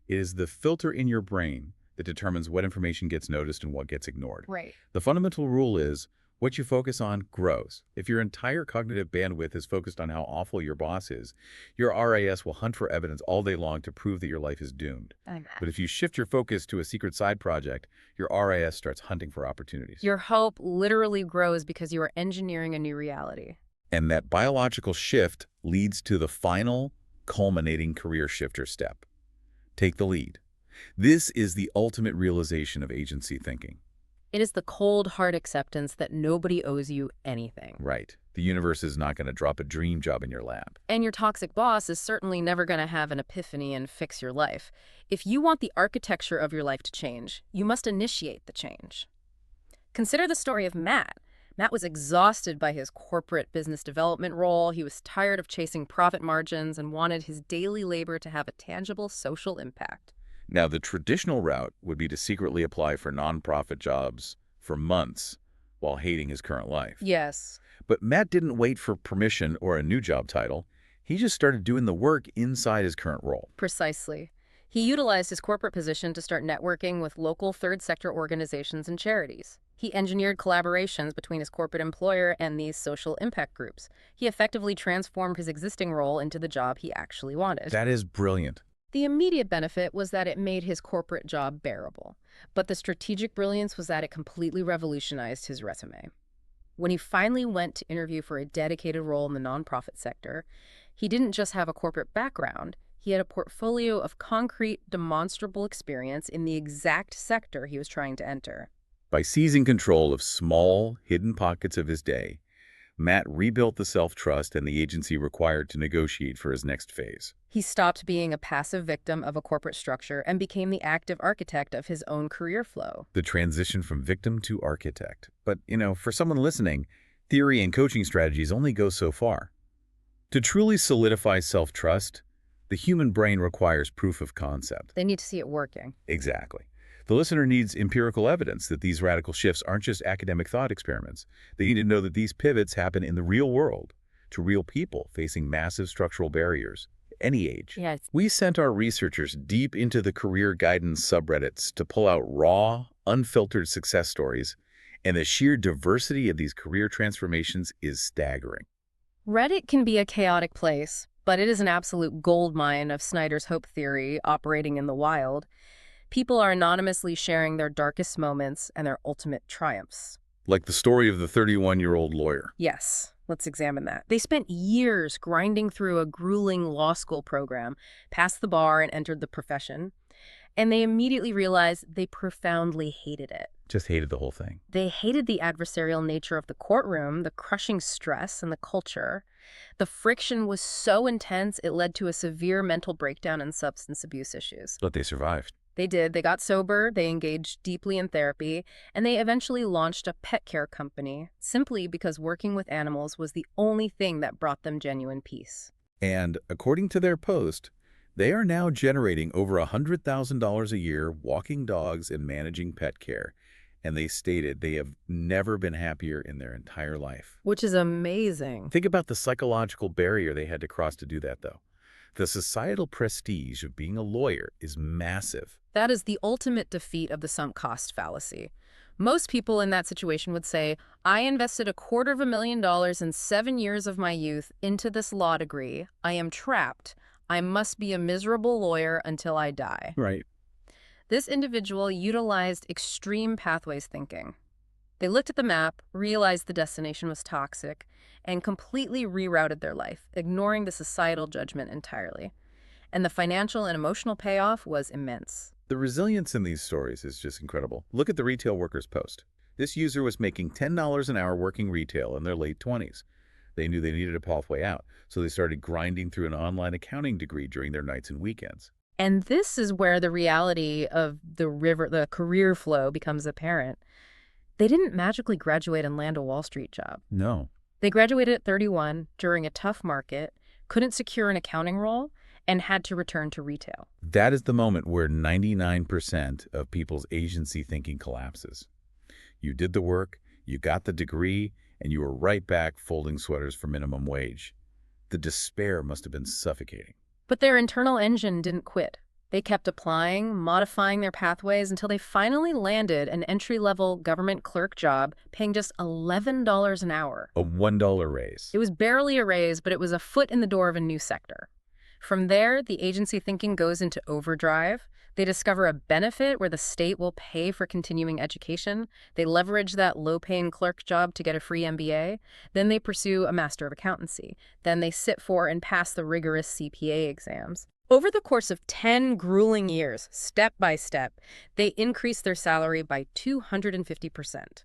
S3: It is the filter in your brain that determines what information gets noticed and what gets ignored.
S2: Right.
S3: The fundamental rule is, what you focus on grows. If your entire cognitive bandwidth is focused on how awful your boss is, your RAS will hunt for evidence all day long to prove that your life is doomed. But if you shift your focus to a secret side project, your RAS starts hunting for opportunities.
S2: Your hope literally grows because you are engineering a new reality.
S3: And that biological shift leads to the final, culminating career shifter step. Take the lead. This is the ultimate realization of agency thinking.
S2: It is the cold, hard acceptance that nobody owes you anything.
S3: Right. The universe is not going to drop a dream job in your lap.
S2: And your toxic boss is certainly never going to have an epiphany and fix your life. If you want the architecture of your life to change, you must initiate the change. Consider the story of Matt. Matt was exhausted by his corporate business development role. He was tired of chasing profit margins and wanted his daily labor to have a tangible social impact.
S3: Now, the traditional route would be to secretly apply for nonprofit jobs for months while hating his current life.
S2: Yes.
S3: But Matt didn't wait for permission or a new job title. He just started doing the work inside his current role.
S2: Precisely. He utilized his corporate position to start networking with local third sector organizations and charities. He engineered collaborations between his corporate employer and these social impact groups. He effectively transformed his existing role into the job he actually wanted.
S3: That is brilliant.
S2: The immediate benefit was that it made his corporate job bearable, but the strategic brilliance was that it completely revolutionized his resume. When he finally went to interview for a dedicated role in the nonprofit sector, he didn't just have a corporate background, he had a portfolio of concrete, demonstrable experience in the exact sector he was trying to enter.
S3: By seizing control of small, hidden pockets of his day, Matt rebuilt the self-trust and the agency required to negotiate for his next phase.
S2: He stopped being a passive victim of a corporate structure and became the active architect of his own career flow.
S3: The transition from victim to architect. But, for someone listening, theory and coaching strategies only go so far. To truly solidify self-trust, the human brain requires proof of concept.
S2: They need to see it working.
S3: Exactly. The listener needs empirical evidence that these radical shifts aren't just academic thought experiments. They need to know that these pivots happen in the real world, to real people facing massive structural barriers, any age.
S2: Yes.
S3: We sent our researchers deep into the career guidance subreddits to pull out raw, unfiltered success stories, and the sheer diversity of these career transformations is staggering.
S2: Reddit can be a chaotic place, but it is an absolute goldmine of Snyder's hope theory operating in the wild. People are anonymously sharing their darkest moments and their ultimate triumphs.
S3: Like the story of the 31-year-old lawyer.
S2: Yes, let's examine that. They spent years grinding through a grueling law school program, passed the bar and entered the profession, and they immediately realized they profoundly hated it.
S1: Just hated the whole thing.
S2: They hated the adversarial nature of the courtroom, the crushing stress, and the culture. The friction was so intense it led to a severe mental breakdown and substance abuse issues.
S1: But they survived.
S2: They did. They got sober, they engaged deeply in therapy, and they eventually launched a pet care company, simply because working with animals was the only thing that brought them genuine peace.
S1: And according to their post, they are now generating over $100,000 a year walking dogs and managing pet care. And they stated they have never been happier in their entire life.
S2: Which is amazing.
S1: Think about the psychological barrier they had to cross to do that, though. The societal prestige of being a lawyer is massive.
S2: That is the ultimate defeat of the sunk cost fallacy. Most people in that situation would say, I invested $250,000 in 7 years of my youth into this law degree. I am trapped. I must be a miserable lawyer until I die.
S1: Right.
S2: This individual utilized extreme pathways thinking. They looked at the map, realized the destination was toxic, and completely rerouted their life, ignoring the societal judgment entirely. And the financial and emotional payoff was immense.
S1: The resilience in these stories is just incredible. Look at the retail workers post. This user was making $10 an hour working retail in their late 20s. They knew they needed a pathway out, so they started grinding through an online accounting degree during their nights and weekends.
S2: And this is where the reality of the career flow becomes apparent. They didn't magically graduate and land a Wall Street job.
S1: No.
S2: They graduated at 31 during a tough market, couldn't secure an accounting role, and had to return to retail.
S1: That is the moment where 99% of people's agency thinking collapses. You did the work, you got the degree, and you were right back folding sweaters for minimum wage. The despair must have been suffocating.
S2: But their internal engine didn't quit. They kept applying, modifying their pathways until they finally landed an entry-level government clerk job paying just $11 an hour.
S1: A $1 raise.
S2: It was barely a raise, but it was a foot in the door of a new sector. From there, the agency thinking goes into overdrive. They discover a benefit where the state will pay for continuing education. They leverage that low-paying clerk job to get a free MBA. Then they pursue a Master of Accountancy. Then they sit for and pass the rigorous CPA exams. Over the course of 10 grueling years, step by step, they increase their salary by 250%.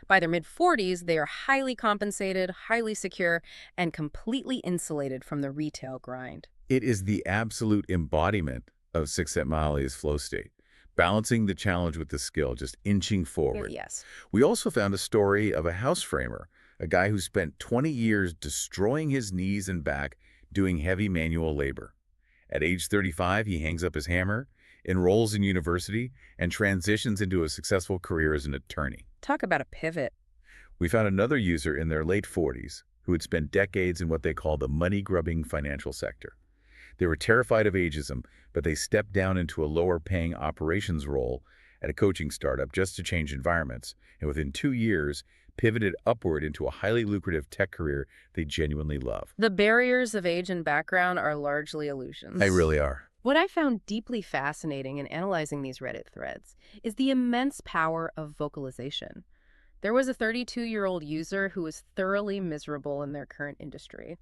S2: By their mid-40s, they are highly compensated, highly secure, and completely insulated from the retail grind.
S1: It is the absolute embodiment of Csikszentmihalyi's flow state, balancing the challenge with the skill, just inching forward.
S2: Yes.
S1: We also found a story of a house framer, a guy who spent 20 years destroying his knees and back doing heavy manual labor. At age 35, he hangs up his hammer, enrolls in university, and transitions into a successful career as an attorney.
S2: Talk about a pivot.
S1: We found another user in their late 40s who had spent decades in what they call the money-grubbing financial sector. They were terrified of ageism, but they stepped down into a lower-paying operations role at a coaching startup just to change environments, and within 2 years, pivoted upward into a highly lucrative tech career they genuinely love.
S2: The barriers of age and background are largely illusions.
S1: They really are.
S2: What I found deeply fascinating in analyzing these Reddit threads is the immense power of vocalization. There was a 32-year-old user who was thoroughly miserable in their current industry.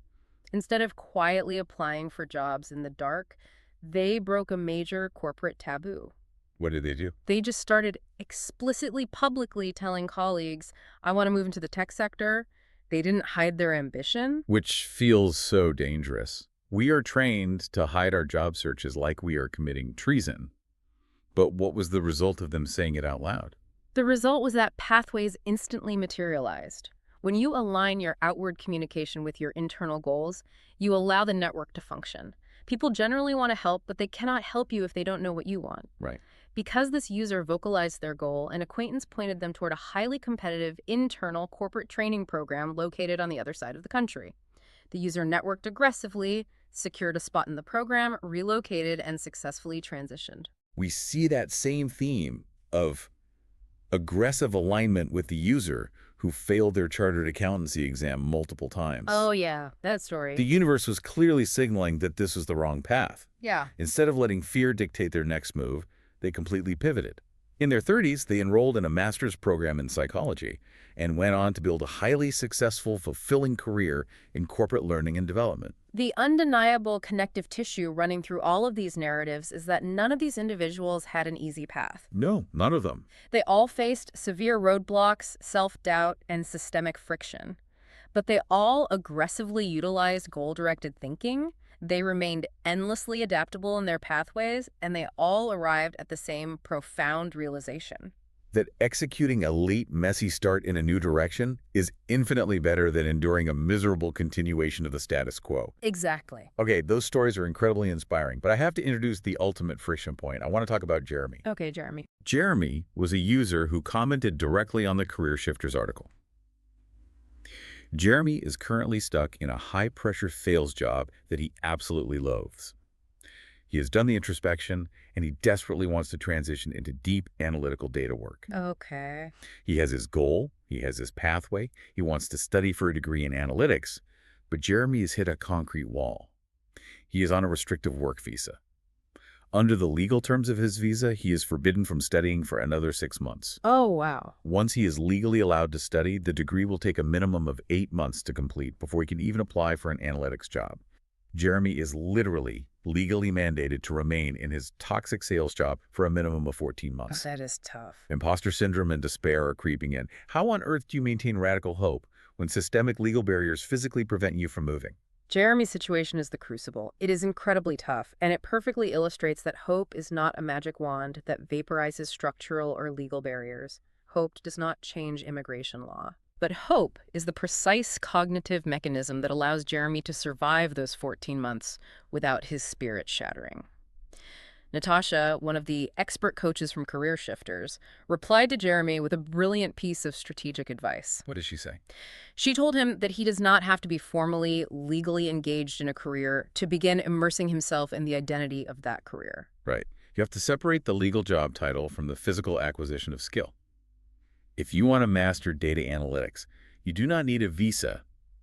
S2: Instead of quietly applying for jobs in the dark, they broke a major corporate taboo.
S1: What did they do?
S2: They just started explicitly, publicly telling colleagues, I want to move into the tech sector. They didn't hide their ambition.
S1: Which feels so dangerous. We are trained to hide our job searches like we are committing treason. But what was the result of them saying it out loud?
S2: The result was that pathways instantly materialized. When you align your outward communication with your internal goals, you allow the network to function. People generally want to help, but they cannot help you if they don't know what you want.
S1: Right.
S2: Because this user vocalized their goal, an acquaintance pointed them toward a highly competitive internal corporate training program located on the other side of the country. The user networked aggressively, secured a spot in the program, relocated, and successfully transitioned.
S1: We see that same theme of aggressive alignment with the user who failed their chartered accountancy exam multiple times.
S2: Oh, yeah, that story.
S1: The universe was clearly signaling that this was the wrong path.
S2: Yeah.
S1: Instead of letting fear dictate their next move, they completely pivoted. In their 30s, they enrolled in a master's program in psychology and went on to build a highly successful, fulfilling career in corporate learning and development.
S2: The undeniable connective tissue running through all of these narratives is that none of these individuals had an easy path.
S1: No, none of them.
S2: They all faced severe roadblocks, self-doubt, and systemic friction. But they all aggressively utilized goal-directed thinking. They remained endlessly adaptable in their pathways, and they all arrived at the same profound realization.
S1: That executing a late, messy start in a new direction is infinitely better than enduring a miserable continuation of the status quo.
S2: Exactly.
S1: Okay, those stories are incredibly inspiring, but I have to introduce the ultimate friction point. I want to talk about Jeremy.
S2: Okay, Jeremy.
S1: Jeremy was a user who commented directly on the Career Shifters article. Jeremy is currently stuck in a high-pressure sales job that he absolutely loathes. He has done the introspection, and he desperately wants to transition into deep analytical data work.
S2: Okay.
S1: He has his goal, he has his pathway, he wants to study for a degree in analytics, but Jeremy has hit a concrete wall. He is on a restrictive work visa. Under the legal terms of his visa, he is forbidden from studying for another 6 months.
S2: Oh, wow.
S1: Once he is legally allowed to study, the degree will take a minimum of 8 months to complete before he can even apply for an analytics job. Jeremy is literally legally mandated to remain in his toxic sales job for a minimum of 14 months.
S2: That is tough.
S1: Imposter syndrome and despair are creeping in. How on earth do you maintain radical hope when systemic legal barriers physically prevent you from moving?
S2: Jeremy's situation is the crucible. It is incredibly tough, and it perfectly illustrates that hope is not a magic wand that vaporizes structural or legal barriers. Hope does not change immigration law. But hope is the precise cognitive mechanism that allows Jeremy to survive those 14 months without his spirit shattering. Natasha, one of the expert coaches from Career Shifters, replied to Jeremy with a brilliant piece of strategic advice.
S3: What did she say?
S2: She told him that he does not have to be formally, legally engaged in a career to begin immersing himself in the identity of that career.
S1: Right. You have to separate the legal job title from the physical acquisition of skill. If you want to master data analytics, you do not need a visa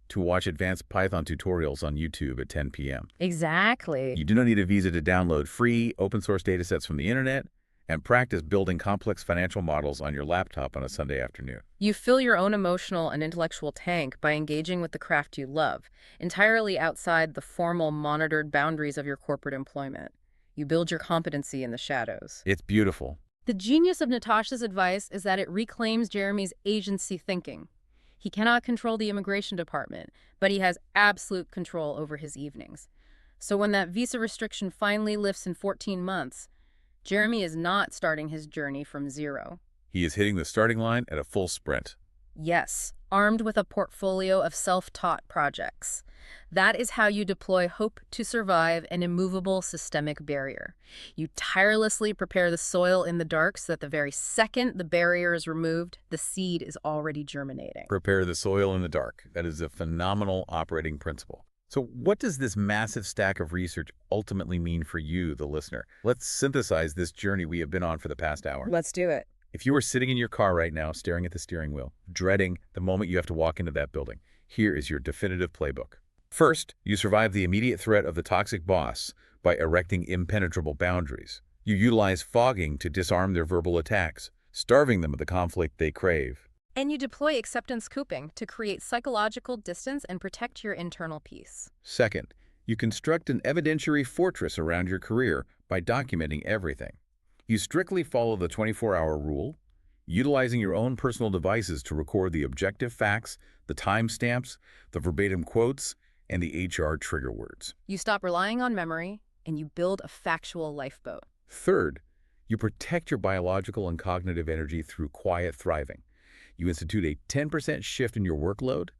S1: to watch advanced Python tutorials on YouTube at 10 p.m.
S2: Exactly.
S1: You do not need a visa to download free open-source datasets from the internet and practice building complex financial models on your laptop on a Sunday afternoon.
S2: You fill your own emotional and intellectual tank by engaging with the craft you love, entirely outside the formal, monitored boundaries of your corporate employment. You build your competency in the shadows.
S1: It's beautiful.
S2: The genius of Natasha's advice is that it reclaims Jeremy's agency thinking. He cannot control the immigration department, but he has absolute control over his evenings. So when that visa restriction finally lifts in 14 months, Jeremy is not starting his journey from zero.
S1: He is hitting the starting line at a full sprint.
S2: Yes, armed with a portfolio of self-taught projects. That is how you deploy hope to survive an immovable systemic barrier. You tirelessly prepare the soil in the dark so that the very second the barrier is removed, the seed is already germinating.
S1: Prepare the soil in the dark. That is a phenomenal operating principle. So what does this massive stack of research ultimately mean for you, the listener? Let's synthesize this journey we have been on for the past hour.
S2: Let's do it.
S1: If you are sitting in your car right now, staring at the steering wheel, dreading the moment you have to walk into that building, here is your definitive playbook. First, you survive the immediate threat of the toxic boss by erecting impenetrable boundaries. You utilize fogging to disarm their verbal attacks, starving them of the conflict they crave.
S2: And you deploy acceptance cooping to create psychological distance and protect your internal peace.
S1: Second, you construct an evidentiary fortress around your career by documenting everything. You strictly follow the 24-hour rule, utilizing your own personal devices to record the objective facts, the timestamps, the verbatim quotes, and the HR trigger words.
S2: You stop relying on memory, and you build a factual lifeboat.
S1: Third, you protect your biological and cognitive energy through quiet thriving. You institute a 10% shift in your workload.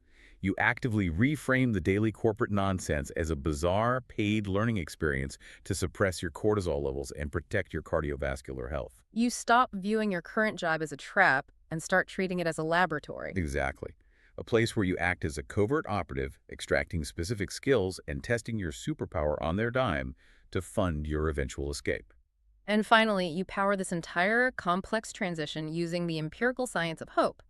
S1: You actively reframe the daily corporate nonsense as a bizarre, paid learning experience to suppress your cortisol levels and protect your cardiovascular health.
S2: You stop viewing your current job as a trap and start treating it as a laboratory.
S1: Exactly. A place where you act as a covert operative, extracting specific skills and testing your superpower on their dime to fund your eventual escape.
S2: And finally, you power this entire complex transition using the empirical science of hope.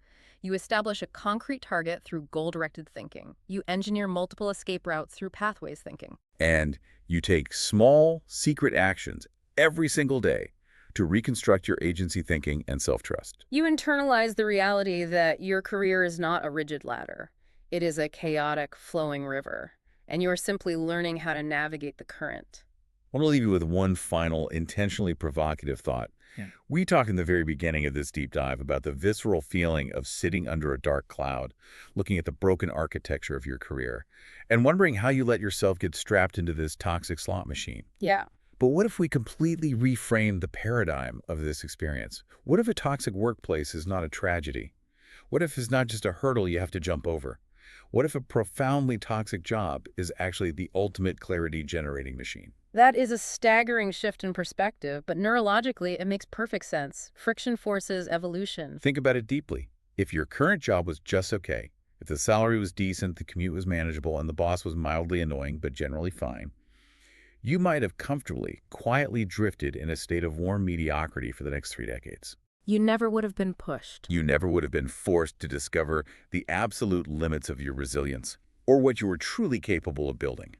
S2: You establish a concrete target through goal-directed thinking. You engineer multiple escape routes through pathways thinking.
S1: And you take small, secret actions every single day to reconstruct your agency thinking and self-trust.
S2: You internalize the reality that your career is not a rigid ladder. It is a chaotic, flowing river, and you're simply learning how to navigate the current.
S1: I want to leave you with one final, intentionally provocative thought.
S3: Yeah.
S1: We talked in the very beginning of this deep dive about the visceral feeling of sitting under a dark cloud, looking at the broken architecture of your career, and wondering how you let yourself get strapped into this toxic slot machine.
S2: Yeah.
S1: But what if we completely reframe the paradigm of this experience? What if a toxic workplace is not a tragedy? What if it's not just a hurdle you have to jump over? What if a profoundly toxic job is actually the ultimate clarity-generating machine?
S2: That is a staggering shift in perspective, but neurologically, it makes perfect sense. Friction forces evolution.
S1: Think about it deeply. If your current job was just okay, if the salary was decent, the commute was manageable, and the boss was mildly annoying but generally fine, you might have comfortably, quietly drifted in a state of warm mediocrity for the next 3 decades.
S2: You never would have been pushed.
S1: You never would have been forced to discover the absolute limits of your resilience or what you were truly capable of building.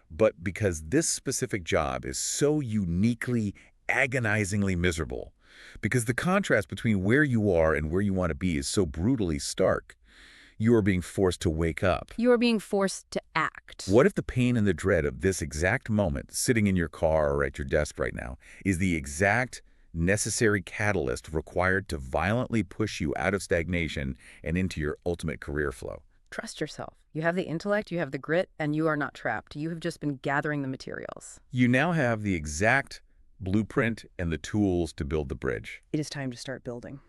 S1: But because this specific job is so uniquely, agonizingly miserable, because the contrast between where you are and where you want to be is so brutally stark, you are being forced to wake up.
S2: You are being forced to act.
S1: What if the pain and the dread of this exact moment, sitting in your car or at your desk right now, is the exact necessary catalyst required to violently push you out of stagnation and into your ultimate career flow?
S2: Trust yourself. You have the intellect, you have the grit, and you are not trapped. You have just been gathering the materials.
S1: You now have the exact blueprint and the tools to build the bridge.
S2: It is time to start building.